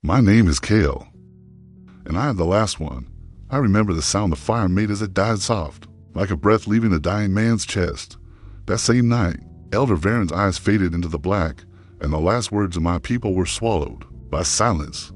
My name is Kale, and I am the last one. I remember the sound the fire made as it died soft, like a breath leaving a dying man's chest. That same night, Elder Varen's eyes faded into the black, and the last words of my people were swallowed by silence.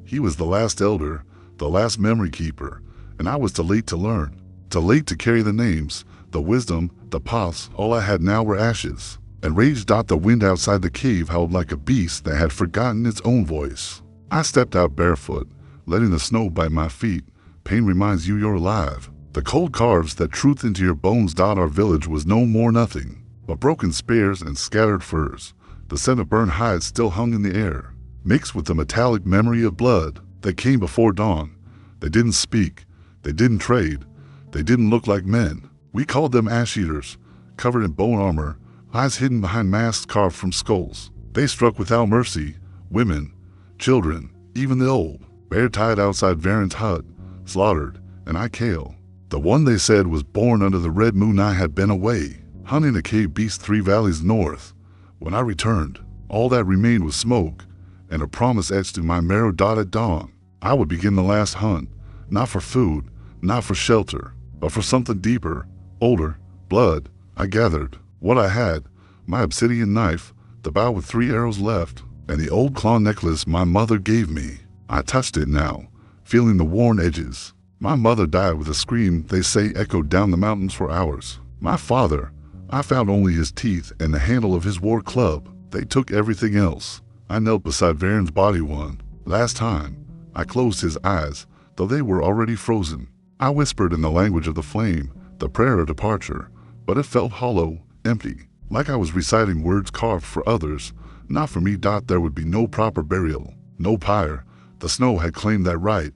He was the last elder, the last memory keeper, and I was too late to learn, too late to carry the names, the wisdom, the paths. All I had now were ashes. And rage. The wind outside the cave howled like a beast that had forgotten its own voice. I stepped out barefoot, letting the snow bite my feet. Pain reminds you you're alive. The cold carves that truth into your bones. Our village was no more nothing but broken spears and scattered furs. The scent of burned hides still hung in the air, mixed with the metallic memory of blood that came before dawn. They didn't speak, they didn't trade, they didn't look like men. We called them ash-eaters, covered in bone armor, eyes hidden behind masks carved from skulls. They struck without mercy, women, children, even the old, bear-tied outside Varen's hut, slaughtered, and I, Kale, the one they said was born under the red moon. I had been away, hunting a cave beast 3 valleys north. When I returned, all that remained was smoke, and a promise etched in my marrow. At dawn, I would begin the last hunt, not for food, not for shelter, but for something deeper, older, blood. I gathered what I had, my obsidian knife, the bow with 3 arrows left, and the old claw necklace my mother gave me. I touched it now, feeling the worn edges. My mother died with a scream they say echoed down the mountains for hours. My father, I found only his teeth and the handle of his war club. They took everything else. I knelt beside Varen's body one last time. I closed his eyes, though they were already frozen. I whispered in the language of the flame, the prayer of departure, but it felt hollow, empty, like I was reciting words carved for others, not for me. There would be no proper burial, no pyre. The snow had claimed that right.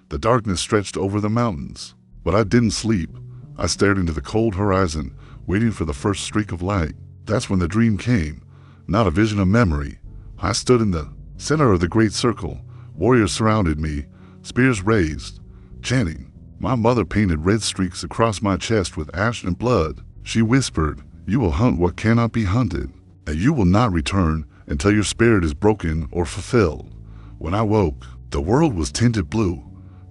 The darkness stretched over the mountains, but I didn't sleep. I stared into the cold horizon, waiting for the first streak of light. That's when the dream came, not a vision of memory. I stood in the center of the great circle. Warriors surrounded me, spears raised, chanting. My mother painted red streaks across my chest with ash and blood. She whispered, "You will hunt what cannot be hunted, and you will not return until your spirit is broken or fulfilled." When I woke, the world was tinted blue.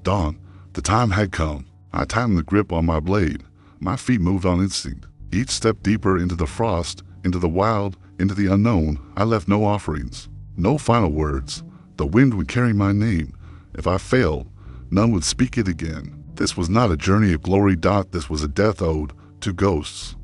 Dawn, the time had come. I tightened the grip on my blade. My feet moved on instinct, each step deeper into the frost, into the wild, into the unknown. I left no offerings, no final words. The wind would carry my name. If I failed, none would speak it again. This was not a journey of glory. This was a death ode to ghosts.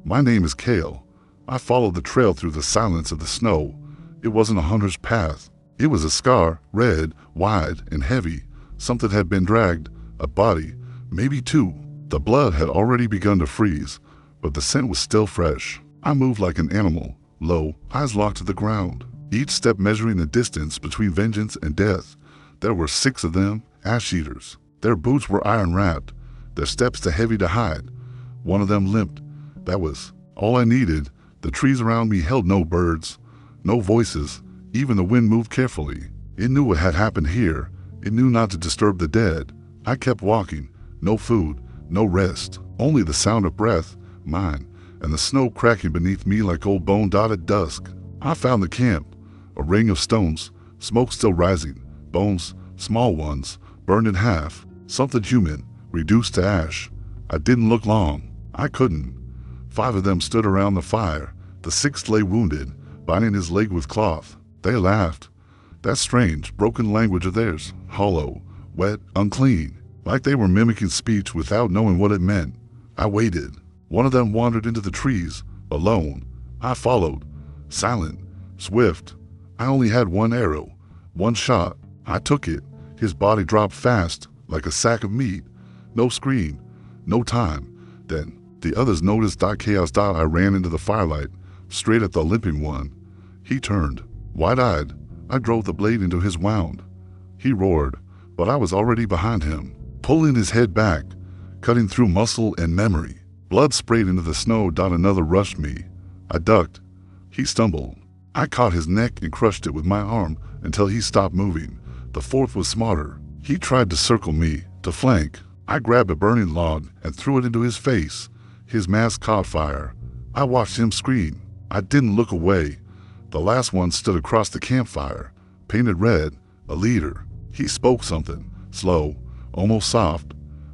My name is Kale. I followed the trail through the silence of the snow. It wasn't a hunter's path. It was a scar, red, wide, and heavy. Something had been dragged, a body, maybe 2. The blood had already begun to freeze, but the scent was still fresh. I moved like an animal, low, eyes locked to the ground, each step measuring the distance between vengeance and death. There were 6 of them, ash-eaters. Their boots were iron-wrapped, their steps too heavy to hide. One of them limped. That was all I needed. The trees around me held no birds, no voices. Even the wind moved carefully. It knew what had happened here. It knew not to disturb the dead. I kept walking. No food, no rest. Only the sound of breath, mine, and the snow cracking beneath me like old bone. At dusk, I found the camp. A ring of stones, smoke still rising. Bones, small ones, burned in half. Something human, reduced to ash. I didn't look long. I couldn't. 5 of them stood around the fire. The 6th lay wounded, binding his leg with cloth. They laughed. That strange, broken language of theirs, hollow, wet, unclean, like they were mimicking speech without knowing what it meant. I waited. One of them wandered into the trees, alone. I followed, silent, swift. I only had 1 arrow, 1 shot. I took it. His body dropped fast, like a sack of meat. No scream, no time. Then the others noticed. Chaos. I ran into the firelight, straight at the limping one. He turned, wide-eyed. I drove the blade into his wound. He roared, but I was already behind him, pulling his head back, cutting through muscle and memory. Blood sprayed into the snow. Another rushed me. I ducked. He stumbled. I caught his neck and crushed it with my arm until he stopped moving. The 4th was smarter. He tried to circle me, to flank. I grabbed a burning log and threw it into his face. His mask caught fire. I watched him scream. I didn't look away. The last one stood across the campfire, painted red, a leader. He spoke something, slow, almost soft.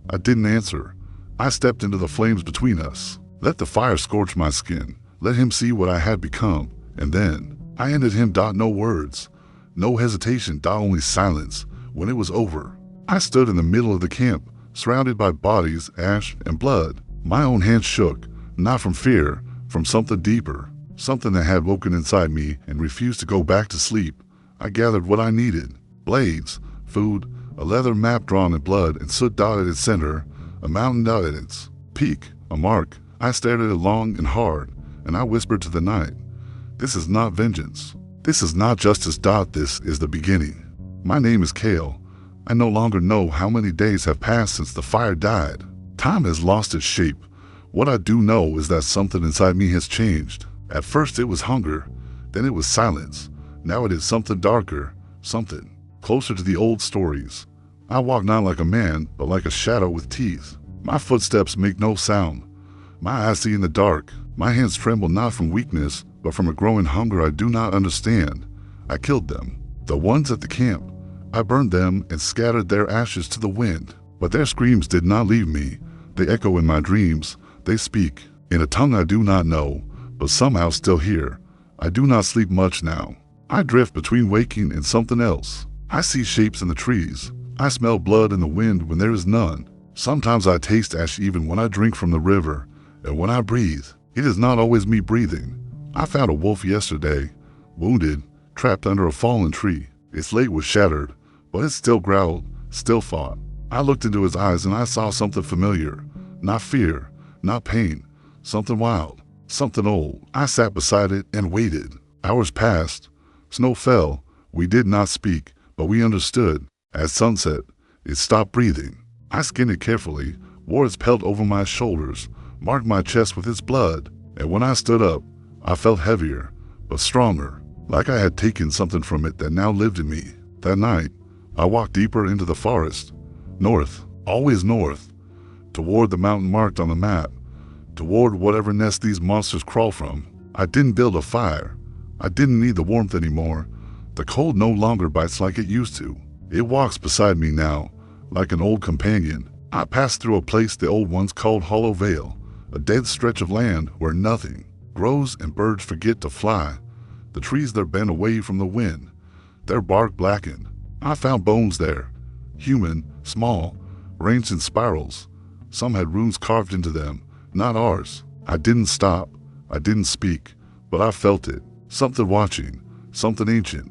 I didn't answer. I stepped into the flames between us. Let the fire scorch my skin. Let him see what I had become. And then I ended him. No words, no hesitation. Only silence. When it was over, I stood in the middle of the camp, surrounded by bodies, ash, and blood. My own hands shook, not from fear, from something deeper, something that had woken inside me and refused to go back to sleep. I gathered what I needed: blades, food, a leather map drawn in blood and soot dotted its center, a mountain dot at its peak, a mark. I stared at it long and hard, and I whispered to the night, "This is not vengeance. This is not justice. This is the beginning." My name is Kale. I no longer know how many days have passed since the fire died. Time has lost its shape. What I do know is that something inside me has changed. At first it was hunger, then it was silence. Now it is something darker, something closer to the old stories. I walk not like a man, but like a shadow with teeth. My footsteps make no sound. My eyes see in the dark. My hands tremble not from weakness, but from a growing hunger I do not understand. I killed them, the ones at the camp. I burned them and scattered their ashes to the wind. But their screams did not leave me. They echo in my dreams. They speak in a tongue I do not know, but somehow still hear. I do not sleep much now. I drift between waking and something else. I see shapes in the trees. I smell blood in the wind when there is none. Sometimes I taste ash even when I drink from the river. And when I breathe, it is not always me breathing. I found a wolf yesterday, wounded, trapped under a fallen tree. Its leg was shattered, but it still growled, still fought. I looked into his eyes and I saw something familiar. Not fear, not pain, something wild, something old. I sat beside it and waited. Hours passed. Snow fell. We did not speak, but we understood. At sunset, it stopped breathing. I skinned it carefully, wore its pelt over my shoulders, marked my chest with its blood, and when I stood up, I felt heavier, but stronger, like I had taken something from it that now lived in me. That night, I walked deeper into the forest, north, always north, toward the mountain marked on the map, toward whatever nest these monsters crawl from. I didn't build a fire. I didn't need the warmth anymore. The cold no longer bites like it used to. It walks beside me now, like an old companion. I passed through a place the old ones called Hollow Vale, a dead stretch of land where nothing grows and birds forget to fly. The trees there bend away from the wind, their bark blackened. I found bones there, human, small, arranged in spirals. Some had runes carved into them, not ours. I didn't stop, I didn't speak, but I felt it. Something watching, something ancient.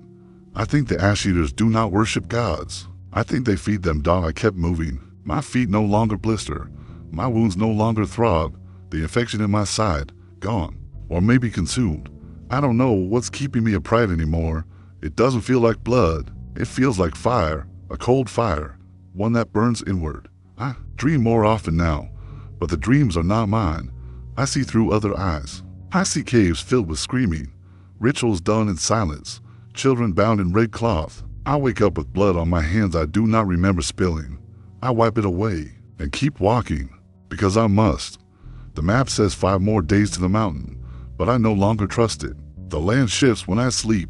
I think the ash eaters do not worship gods. I think they feed them. I kept moving. My feet no longer blister. My wounds no longer throb. The infection in my side, gone, or maybe consumed. I don't know what's keeping me upright anymore. It doesn't feel like blood. It feels like fire, a cold fire, one that burns inward. I dream more often now, but the dreams are not mine. I see through other eyes. I see caves filled with screaming, rituals done in silence, children bound in red cloth. I wake up with blood on my hands I do not remember spilling. I wipe it away and keep walking, because I must. The map says 5 more days to the mountain, but I no longer trust it. The land shifts when I sleep.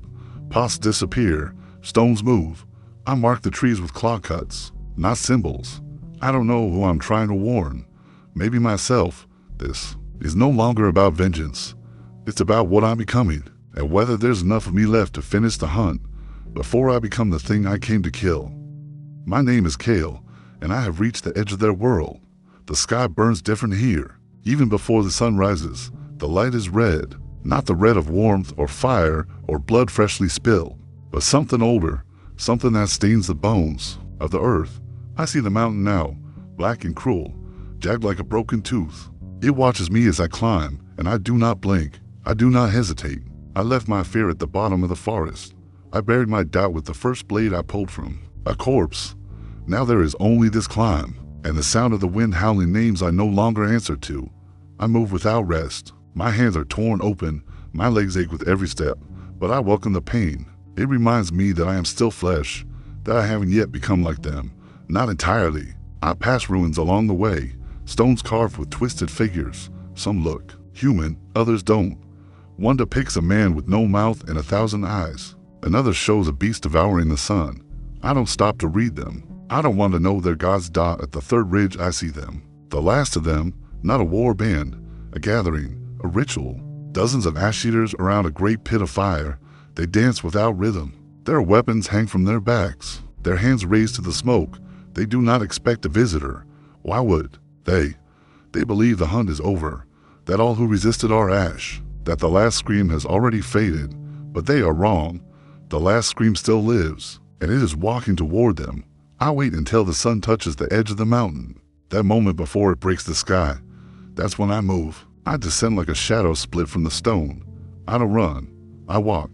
Pots disappear, stones move. I mark the trees with claw cuts, not symbols. I don't know who I'm trying to warn. Maybe myself. This is no longer about vengeance. It's about what I'm becoming, and whether there's enough of me left to finish the hunt before I become the thing I came to kill. My name is Kale, and I have reached the edge of their world. The sky burns different here. Even before the sun rises, the light is red, not the red of warmth or fire or blood freshly spilled, but something older, something that stains the bones of the earth. I see the mountain now, black and cruel, jagged like a broken tooth. It watches me as I climb, and I do not blink. I do not hesitate. I left my fear at the bottom of the forest. I buried my doubt with the first blade I pulled from a corpse. Now there is only this climb, and the sound of the wind howling names I no longer answer to. I move without rest. My hands are torn open, my legs ache with every step, but I welcome the pain. It reminds me that I am still flesh, that I haven't yet become like them. Not entirely. I pass ruins along the way, stones carved with twisted figures. Some look human, others don't. One depicts a man with no mouth and 1,000 eyes. Another shows a beast devouring the sun. I don't stop to read them. I don't want to know their gods dot at the third ridge I see them. The last of them, not a war band, a gathering, a ritual. Dozens of ash-eaters around a great pit of fire. They dance without rhythm. Their weapons hang from their backs, their hands raised to the smoke. They do not expect a visitor. Why would they? They believe the hunt is over, that all who resisted are ash, that the last scream has already faded. But they are wrong. The last scream still lives, and it is walking toward them. I wait until the sun touches the edge of the mountain. That moment before it breaks the sky, that's when I move. I descend like a shadow split from the stone. I don't run. I walk.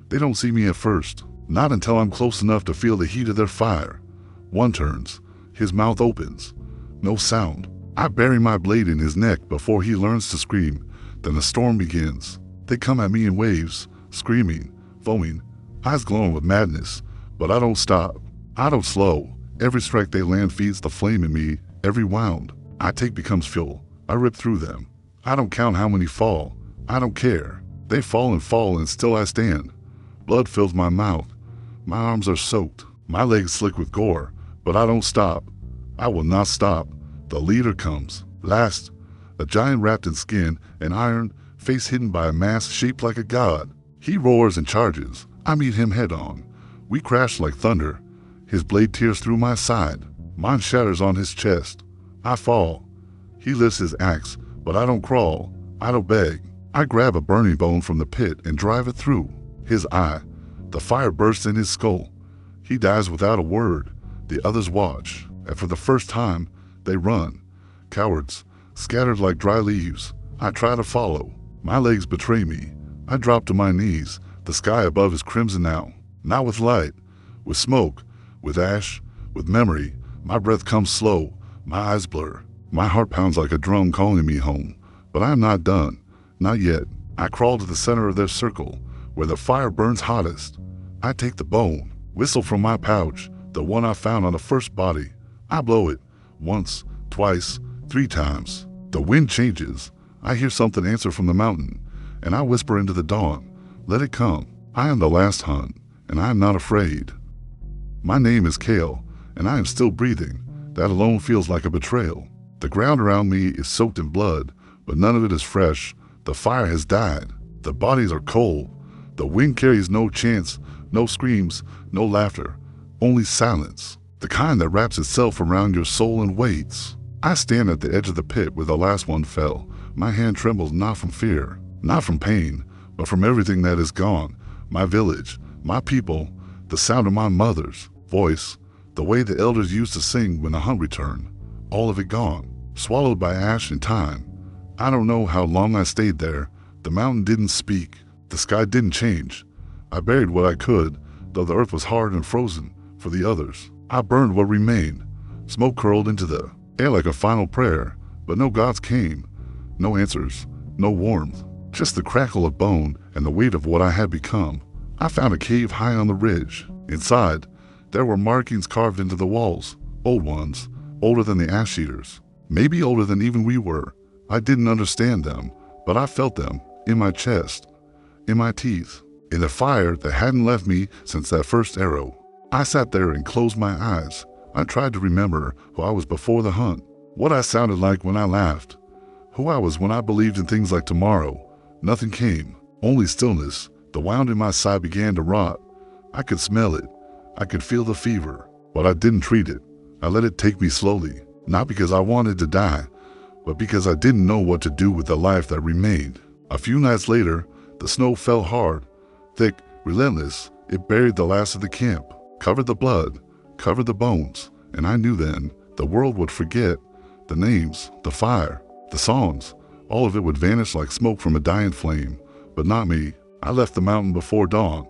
They don't see me at first, not until I'm close enough to feel the heat of their fire. One turns. His mouth opens. No sound. I bury my blade in his neck before he learns to scream. Then the storm begins. They come at me in waves, screaming, foaming, eyes glowing with madness. But I don't stop. I don't slow. Every strike they land feeds the flame in me. Every wound I take becomes fuel. I rip through them. I don't count how many fall. I don't care. They fall, and still I stand. Blood fills my mouth. My arms are soaked. My legs slick with gore. But I don't stop. I will not stop. The leader comes. Last, a giant wrapped in skin and iron, face hidden by a mask shaped like a god. He roars and charges. I meet him head on. We crash like thunder. His blade tears through my side. Mine shatters on his chest. I fall. He lifts his axe, but I don't crawl. I don't beg. I grab a burning bone from the pit and drive it through his eye. The fire bursts in his skull. He dies without a word. The others watch, and for the first time, they run. Cowards, scattered like dry leaves. I try to follow. My legs betray me. I drop to my knees. The sky above is crimson now. Not with light, with smoke, with ash, with memory. My breath comes slow. My eyes blur. My heart pounds like a drum calling me home. But I am not done. Not yet. I crawl to the center of their circle, where the fire burns hottest. I take the bone, whistle from my pouch, the one I found on the first body. I blow it. Once, twice, 3 times. The wind changes. I hear something answer from the mountain, and I whisper into the dawn, let it come. I am the last hunt, and I am not afraid. My name is Kale, and I am still breathing. That alone feels like a betrayal. The ground around me is soaked in blood, but none of it is fresh. The fire has died. The bodies are cold. The wind carries no chants, no screams, no laughter, only silence. The kind that wraps itself around your soul and waits. I stand at the edge of the pit where the last one fell. My hand trembles not from fear, not from pain, but from everything that is gone. My village, my people, the sound of my mother's voice, the way the elders used to sing when the hunt returned. All of it gone, swallowed by ash and time. I don't know how long I stayed there. The mountain didn't speak. The sky didn't change. I buried what I could, though the earth was hard and frozen for the others. I burned what remained. Smoke curled into the air like a final prayer, but no gods came. No answers, no warmth, just the crackle of bone and the weight of what I had become. I found a cave high on the ridge. Inside, there were markings carved into the walls, old ones, older than the ash-eaters, maybe older than even we were. I didn't understand them, but I felt them in my chest, in my teeth, in the fire that hadn't left me since that first arrow. I sat there and closed my eyes. I tried to remember who I was before the hunt, what I sounded like when I laughed, who I was when I believed in things like tomorrow. Nothing came, only stillness. The wound in my side began to rot. I could smell it. I could feel the fever, but I didn't treat it. I let it take me slowly, not because I wanted to die, but because I didn't know what to do with the life that remained. A few nights later, the snow fell hard, thick, relentless. It buried the last of the camp, covered the blood, covered the bones, and I knew then the world would forget. The names, the fire, the songs, all of it would vanish like smoke from a dying flame. But not me. I left the mountain before dawn,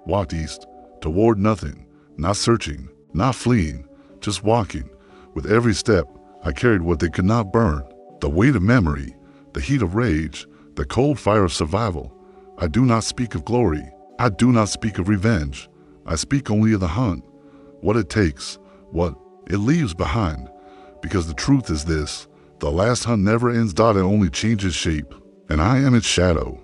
walked east, toward nothing, not searching, not fleeing, just walking. With every step, I carried what they could not burn, the weight of memory, the heat of rage, the cold fire of survival. I do not speak of glory. I do not speak of revenge. I speak only of the hunt, what it takes, what it leaves behind. Because the truth is this, the last hunt never ends. It only changes shape, and I am its shadow.